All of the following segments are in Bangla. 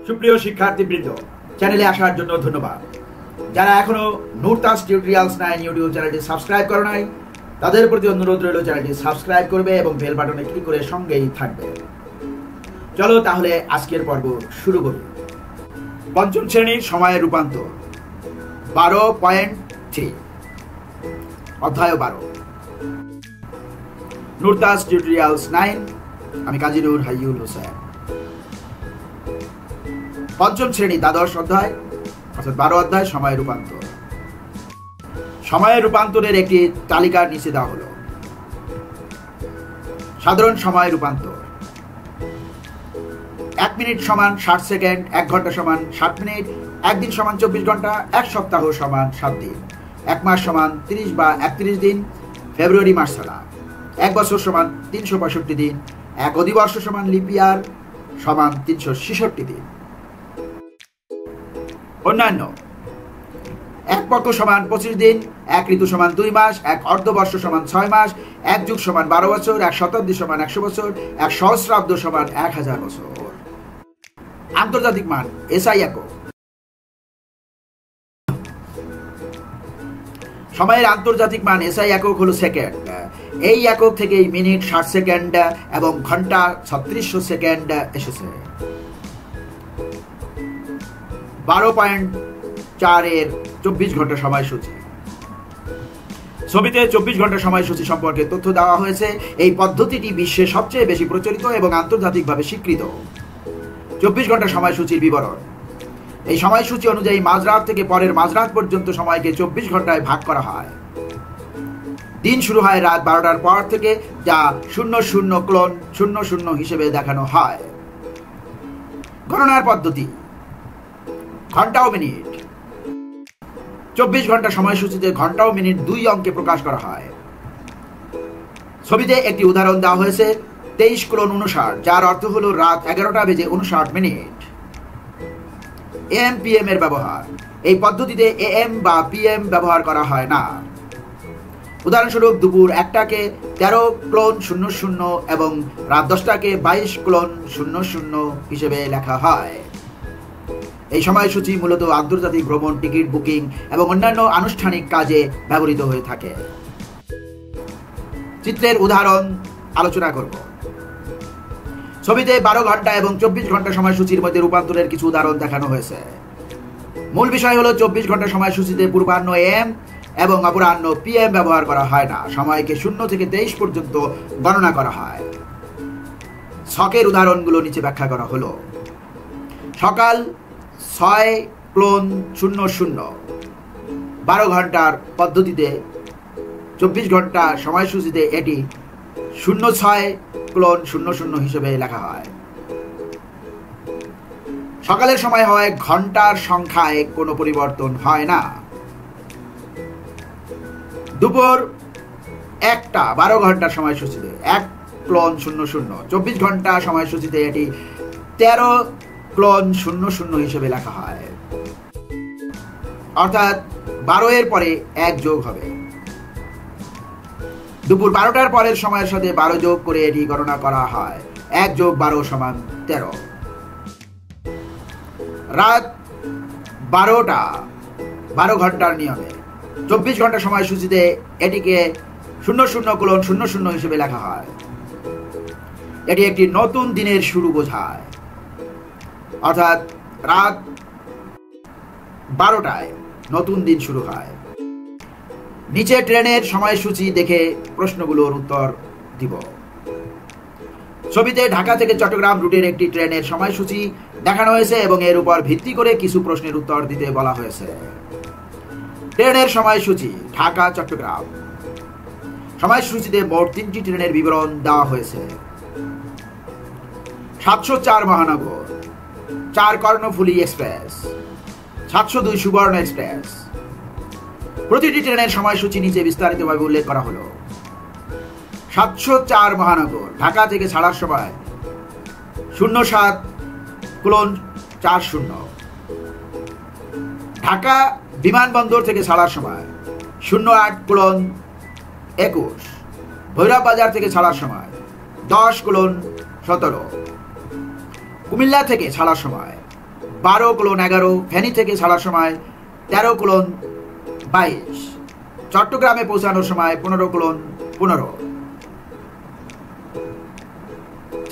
সুপ্রিয় শিক্ষার্থীবৃন্দ, চ্যানেলে আসার জন্য ধন্যবাদ। যারা এখনো নুরতাস টিউটোরিয়ালস 9 ইউটিউব চ্যানেলটি সাবস্ক্রাইব করে নাই, তাদের প্রতি অনুরোধ রইল চ্যানেলটি সাবস্ক্রাইব করবে এবং বেল বাটনে ক্লিক করে সঙ্গেই থাকবে। চলো তাহলে আজকের পর্ব শুরু করি। পঞ্চম শ্রেণীর সময়ের রূপান্তর 12.3 অধ্যায় 12 নুরতাস টিউটোরিয়ালস 9। আমি কাজী নূর হাইয়ুল হোসেন। পঞ্চম শ্রেণী দ্বাদশ অধ্যায় অর্থাৎ 12 অধ্যায় সময়ের রূপান্তর। সময়ের রূপান্তরের একটি তালিকার নিচে দেওয়া হলো। সাধারণ সময় রূপান্তর: 1 মিনিট সমান 60 সেকেন্ড, 1 ঘন্টা সমান 60 মিনিট, 1 দিন সমান 24 ঘন্টা, 1 সপ্তাহ সমান 7 দিন, 1 মাস সমান 30 বা 31 দিন, ফেব্রুয়ারি মাস ছাড়া, 1 বছর সমান 365 দিন, 1 অধিবর্ষ সমান লিপ ইয়ার সমান 366 দিন। অন্যান্য: 1 পক্ষ সমান 25 দিন, 1 ঋতু সমান 2 মাস, 1 অর্ধবর্ষ সমান 6 মাস, 1 যুগ সমান 12 বছর, 1 শতাব্দী সমান 100 বছর, 1 সহস্রাব্দ সমান 1000 বছর। আন্তর্জাতিক মান এসআই একক: সময়ের আন্তর্জাতিক মান এসআই একক হলো সেকেন্ড। এই একক থেকেই মিনিট 60 সেকেন্ড এবং ঘন্টা 3600 সেকেন্ড এসেছে। 12.4 এর 24 ঘন্টা সময়সূচি। ছবিতে 24 ঘন্টা সময়সূচি সম্পর্কে তথ্য দেওয়া হয়েছে। এই পদ্ধতিটি বিশ্বে সবচেয়ে বেশি প্রচলিত এবং আন্তর্জাতিকভাবে স্বীকৃত। 24 ঘন্টা সময়সূচির বিবরণ: এই সময়সূচি অনুযায়ী মাঝরাত থেকে পরের মাঝরাত পর্যন্ত সময়কে 24 ঘন্টায় ভাগ করা হয়। দিন শুরু হয় রাত 12টার পর থেকে, যা 00:00 হিসেবে দেখানো হয়। গণনার পদ্ধতি: ঘন্টা ও মিনিট। 24 ঘন্টা সময়সূচিতে ঘন্টা ও মিনিট 2 অঙ্কে প্রকাশ করা হয়। ছবিতে একটি উদাহরণ দেওয়া হয়েছে 23:59, যার অর্থ হলো রাত 11:59। এম পিএম এর ব্যবহার: এই পদ্ধতিতে এএম বা পিএম ব্যবহার করা হয় না। উদাহরণস্বরূপ দুপুর 1টাকে 13:00 এবং রাত 10টাকে 22:00 হিসেবে লেখা হয়। এই সময়সূচি মূলত আন্তর্জাতিক ভ্রমণ, টিকিট বুকিং এবং অন্যান্য আনুষ্ঠানিক কাজে ব্যবহৃত হয়ে থাকে। চিত্রের উদাহরণ আলোচনা করব। ছবিতে 12 ঘন্টা এবং 24 ঘন্টা সময়সূচির মধ্যে রূপান্তরের কিছু উদাহরণ দেখানো হয়েছে। মূল বিষয় হলো 24 ঘন্টা সময়সূচিতে পূর্বাহ্ন এম এবং অপরাহ্ন পিএম ব্যবহার করা হয় না। সময়কে 0 থেকে 23 পর্যন্ত গণনা করা হয়। ছকের উদাহরণগুলো নিচে ব্যাখ্যা করা হলো। সকাল 6:00 12 ঘন্টার পদ্ধতিতে 24 ঘন্টা সময়সূচিতে এটি 06:00 হিসেবে লেখা হয়। সকালের সময় হয় ঘন্টার সংখ্যায় কোনো পরিবর্তন হয় না। দুপুর 1টা 12 ঘন্টার সময়সূচিতে 1:00 24 ঘন্টা সময়সূচিতে এটি 13:00 হিসেবে লেখা হয়। অর্থাৎ 12 এর পরে 1 যোগ হবে। দুপুর 12টার পরের সময়ের সাথে 12 যোগ করে এটি গণনা করা হয়। 1 যোগ 12 সমান 13। রাত 12টা 12 ঘন্টার নিয়মে 24 ঘন্টা সময়সূচিতে এটিকে 00:00 হিসেবে লেখা হয়। এটি একটি নতুন দিনের শুরু বোঝায়। অর্থাৎ রাত 12টায় নতুন দিন শুরু হয়। নিচে ট্রেনের সময়সূচি দেখে প্রশ্নগুলোর উত্তর দিব। ছবিতে ঢাকা থেকে চট্টগ্রাম রুটের একটি ট্রেনের সময়সূচি দেখানো হয়েছে এবং এর উপর ভিত্তি করে কিছু প্রশ্নের উত্তর দিতে বলা হয়েছে। ট্রেনের সময়সূচি ঢাকা চট্টগ্রাম। সময়সূচিতে মোট 3টি ট্রেনের বিবরণ দেওয়া হয়েছে। 704 মহানগর, 4 কর্ণফুলী এক্সপ্রেস, 702 সুবর্ণ এক্সপ্রেস। প্রতিটি ট্রেনের সময়সূচি নিচে বিস্তারিতভাবে উল্লেখ করা হলো। 704 মহানগর ঢাকা থেকে ছাড়ার সময় 07:40। ঢাকা বিমানবন্দর থেকে ছাড়ার সময় 08:21। ভৈরব বাজার থেকে ছাড়ার সময় 10:17। কুমিল্লা থেকে ছাড়ার সময় 12:11, ফেনী থেকে ছাড়ার সময় 13:22, চট্টগ্রামে পৌঁছানোর সময় 15:15।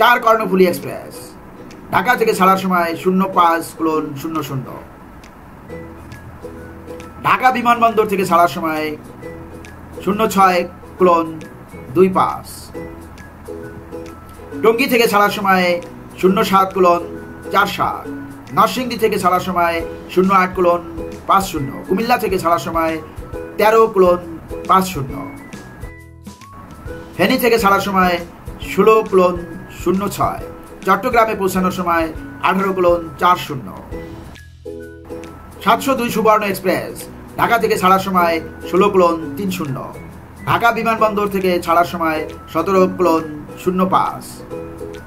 4 কর্ণফুলী এক্সপ্রেস, ঢাকা থেকে ছাড়ার সময় 05:00। ঢাকা বিমানবন্দর থেকে ছাড়ার সময় 06:25। টঙ্গী থেকে ছাড়ার সময় 07:47। নরসিংদী থেকে ছাড়ার সময় 08:50। কুমিল্লা থেকে ছাড়ার সময় 13:50। ফেনী থেকে ছাড়ার সময় 16:06। চট্টগ্রামে পৌঁছানোর সময় 18:40। 702 সুবর্ণ এক্সপ্রেস, ঢাকা থেকে ছাড়ার সময় 16:30। ঢাকা বিমানবন্দর থেকে ছাড়ার সময় 17:05।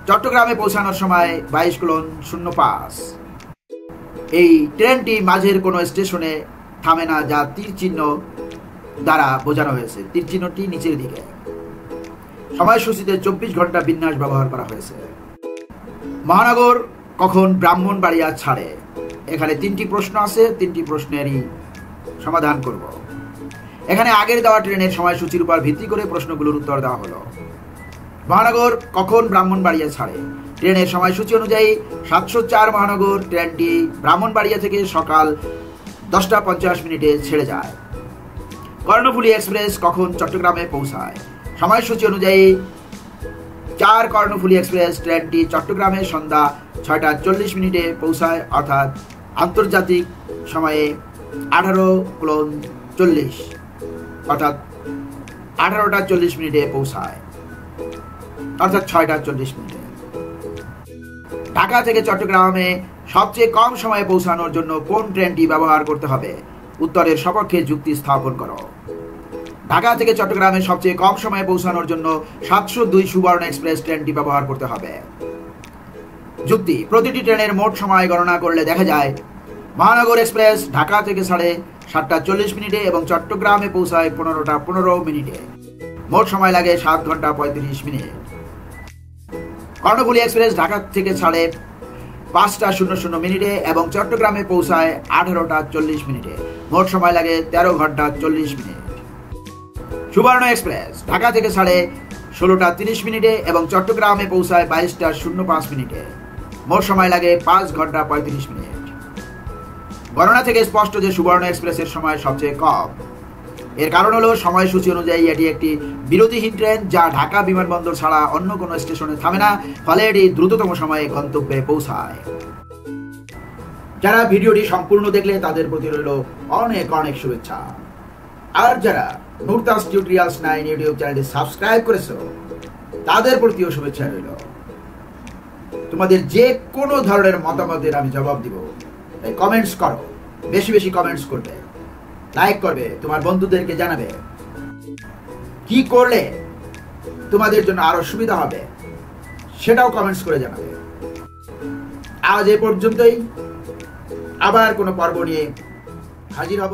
চট্টগ্রামে পৌঁছানোর সময় 22:05। এই ট্রেনটি মাঝের কোনো স্টেশনে থামে না, যা তীর চিহ্ন দ্বারা বোঝানো হয়েছে। তীর চিহ্নটি নিচের দিকে। সময়সূচিতে 24 ঘন্টা বিন্যাস ব্যবহার করা হয়েছে। মহানগর কখন ব্রাহ্মণবাড়িয়া ছাড়ে? এখানে 3টি প্রশ্ন আছে, 3টি প্রশ্নেরই সমাধান করব। এখানে আগের দেওয়া ট্রেনের সময়সূচির উপর ভিত্তি করে প্রশ্নগুলোর উত্তর দেওয়া হলো। মহানগর কখন ব্রাহ্মণবাড়িয়া ছাড়ে? ট্রেনের সময়সূচি অনুযায়ী 704 মহানগর ট্রেনটি ব্রাহ্মণবাড়িয়া থেকে সকাল 10:50 ছেড়ে যায়। কর্ণফুলী এক্সপ্রেস কখন চট্টগ্রামে পৌঁছায়? সময়সূচি অনুযায়ী 4 কর্ণফুলী এক্সপ্রেস ট্রেনটি চট্টগ্রামে সন্ধ্যা 6:40 পৌঁছায়, অর্থাৎ আন্তর্জাতিক সময়ে 18:40, অর্থাৎ 18:40 পৌঁছায়, অর্থাৎ 6:40। ঢাকা থেকে চট্টগ্রামে সবচেয়ে কম সময়ে পৌঁছানোর জন্য কোন ট্রেনটি ব্যবহার করতে হবে? উত্তরের সপক্ষে যুক্তি স্থাপন করো। ঢাকা থেকে চট্টগ্রামে সবচেয়ে কম সময়ে পৌঁছানোর জন্য 702 সুবর্ণ এক্সপ্রেস ট্রেনটি ব্যবহার করতে হবে। যুক্তি: প্রতিটি ট্রেনের মোট সময় গণনা করলে দেখা যায় মহানগর এক্সপ্রেস ঢাকা থেকে 7:40 এবং চট্টগ্রামে পৌঁছায় 15:15। মোট সময় লাগে 7 ঘন্টা 35 মিনিট। কর্ণফুলী এক্সপ্রেস ঢাকা থেকে 5:00 এবং চট্টগ্রামে পৌঁছায় 18:40। মোট সময় লাগে 13 ঘন্টা 40 মিনিট। সুবর্ণ এক্সপ্রেস ঢাকা থেকে 16:30 এবং চট্টগ্রামে পৌঁছায় 22:05। মোট সময় লাগে 5 ঘন্টা 35 মিনিট। গণনা থেকে স্পষ্ট যে সুবর্ণ এক্সপ্রেসের সময় সবচেয়ে কম। এর কারণ হলো সময়সূচি অনুযায়ী এটি একটি বিরতিহীন ট্রেন, যা ঢাকা বিমানবন্দর ছাড়া অন্য কোনো স্টেশনে থামে না, ফলে এটি দ্রুততম সময়ে গন্তব্যে পৌঁছায়। যারা ভিডিওটি সম্পূর্ণ দেখলে তাদের প্রতি রইল অনেক অনেক শুভেচ্ছা। আর যারা নুরতাজ টিউটোরিয়ালস 9 ইউটিউব চ্যানেলটি সাবস্ক্রাইব করেছো তাদের প্রতিও শুভেচ্ছা রইল। তোমাদের যে কোনো ধরনের মতামতের আমি জবাব দিব, তাই কমেন্টস করো, বেশি বেশি কমেন্টস করবে, লাইক করবে, তোমার বন্ধুদেরকে জানাবে। কি করলে তোমাদের জন্য আরো সুবিধা হবে সেটাও কমেন্টস করে জানাবে। আজ এ পর্যন্তই, আবার কোনো পর্ব নিয়ে হাজির হব।